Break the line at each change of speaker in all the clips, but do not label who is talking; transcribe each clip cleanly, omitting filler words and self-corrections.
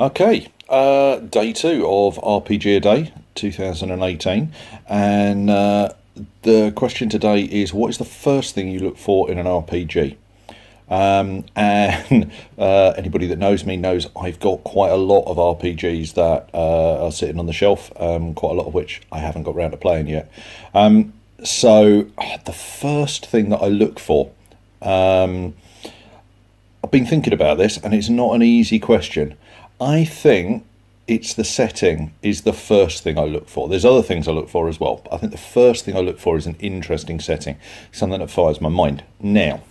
Okay, day two of RPGaDay 2018, and the question today is: what is the first thing you look for in an RPG? And anybody that knows me knows I've got quite a lot of RPGs that are sitting on the shelf, quite a lot of which I haven't got around to playing yet. So the first thing that I look for, I've been thinking about this, and it's not an easy question. I think it's the setting is the first thing I look for. There's other things I look for as well, but I think the first thing I look for is an interesting setting, something that fires my mind. Now,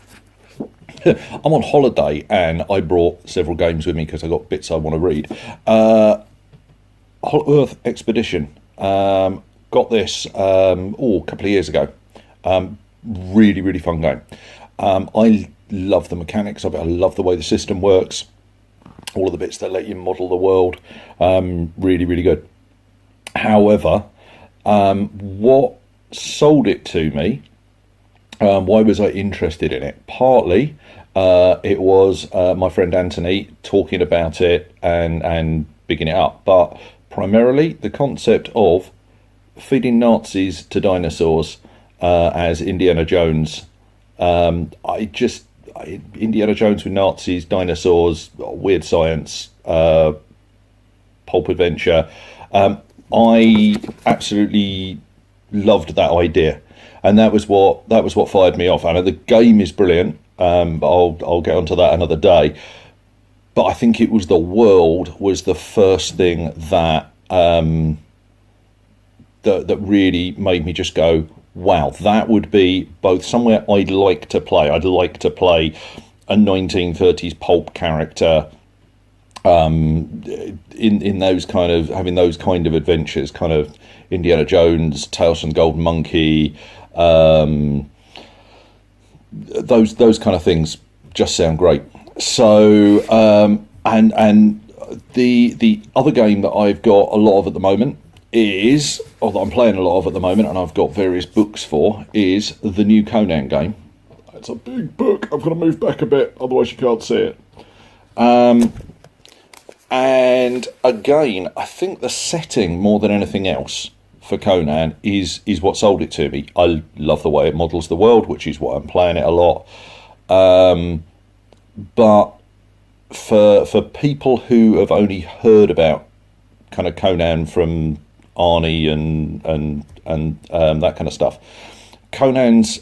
I'm on holiday and I brought several games with me because I got bits I want to read. Hollow Earth Expedition. Got this a couple of years ago. Really, really fun game. I love the mechanics of it. I love the way the system works. All of the bits that let you model the world. Really, really good. However, what sold it to me, why was I interested in it? Partly, it was my friend Anthony talking about it and bigging it up. But primarily, the concept of feeding Nazis to dinosaurs as Indiana Jones. Indiana Jones with Nazis, dinosaurs, weird science, pulp adventure. I absolutely loved that idea, and that was what fired me off. And the game is brilliant. But I'll get onto that another day. But I think it was the world was the first thing that that really made me just go, wow, that would be both somewhere I'd like to play. I'd like to play a 1930s pulp character in those kind of, having those kind of adventures, kind of Indiana Jones, Tales from the Golden Monkey, those kind of things just sound great. So and the other game that I've got a lot of at the moment is, or that I'm playing a lot of at the moment, and I've got various books for, is the new Conan game. It's a big book. I've got to move back a bit, otherwise you can't see it. And again, I think the setting more than anything else for Conan is what sold it to me. I love the way it models the world, which is why I'm playing it a lot. But for people who have only heard about kind of Conan from Arnie and that kind of stuff, Conan's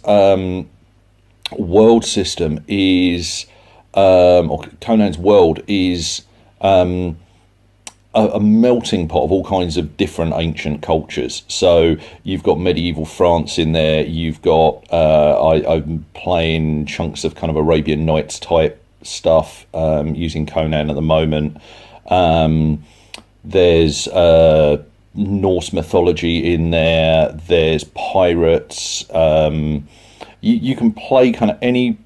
world system is, or Conan's world is a melting pot of all kinds of different ancient cultures. So you've got medieval France in there. You've got I'm playing chunks of kind of Arabian Nights type stuff using Conan at the moment. There's Norse mythology in there. There's pirates. You can play kind of any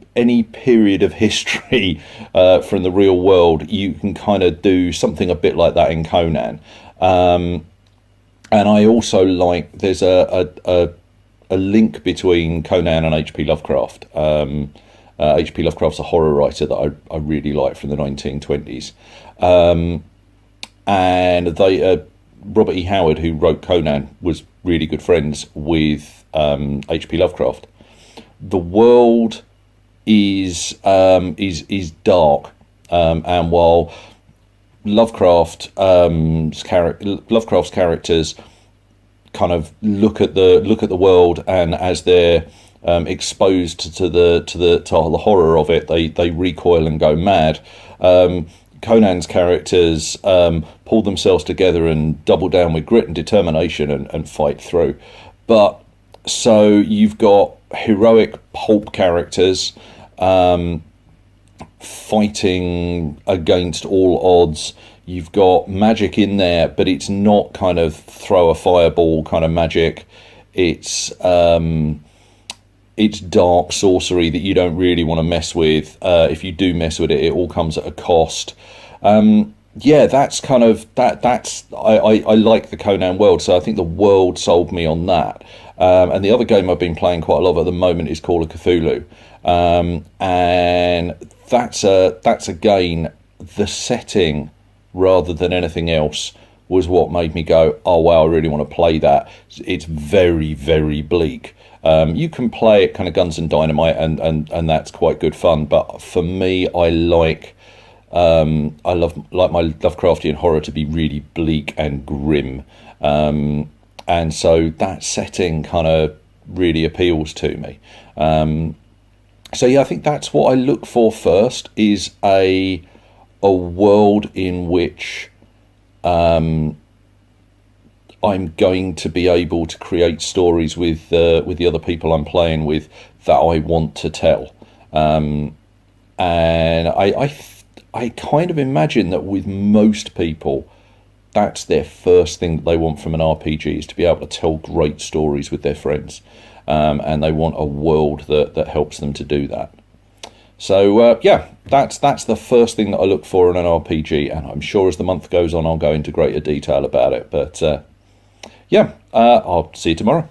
period of history from the real world. You can kind of do something a bit like that in Conan. And I also like, there's a link between Conan and H.P. Lovecraft. H.P. Lovecraft's a horror writer that I really like from the 1920s. And they Robert E. Howard, who wrote Conan, was really good friends with H.P. Lovecraft. The world is dark, and while Lovecraft's characters kind of look at the world, and as they're exposed to the horror of it, they recoil and go mad. Conan's characters pull themselves together and double down with grit and determination and fight through. But so you've got heroic pulp characters fighting against all odds. You've got magic in there, but it's not kind of throw a fireball kind of magic. It's dark sorcery that you don't really want to mess with. If you do mess with it, it all comes at a cost. That's kind of that's I like the Conan world, so I think the world sold me on that. And the other game I've been playing quite a lot at the moment is Call of Cthulhu, and that's again, the setting rather than anything else was what made me go, oh wow, I really want to play that. It's very, very bleak. You can play it kind of guns and dynamite, and that's quite good fun. But for me, I love my Lovecraftian horror to be really bleak and grim, and so that setting kind of really appeals to me. So yeah, I think that's what I look for first, is a world in which I'm going to be able to create stories with the other people I'm playing with that I want to tell, and I kind of imagine that with most people, that's their first thing that they want from an RPG, is to be able to tell great stories with their friends, and they want a world that helps them to do that. So yeah, that's the first thing that I look for in an RPG, and I'm sure as the month goes on I'll go into greater detail about it. But yeah, I'll see you tomorrow.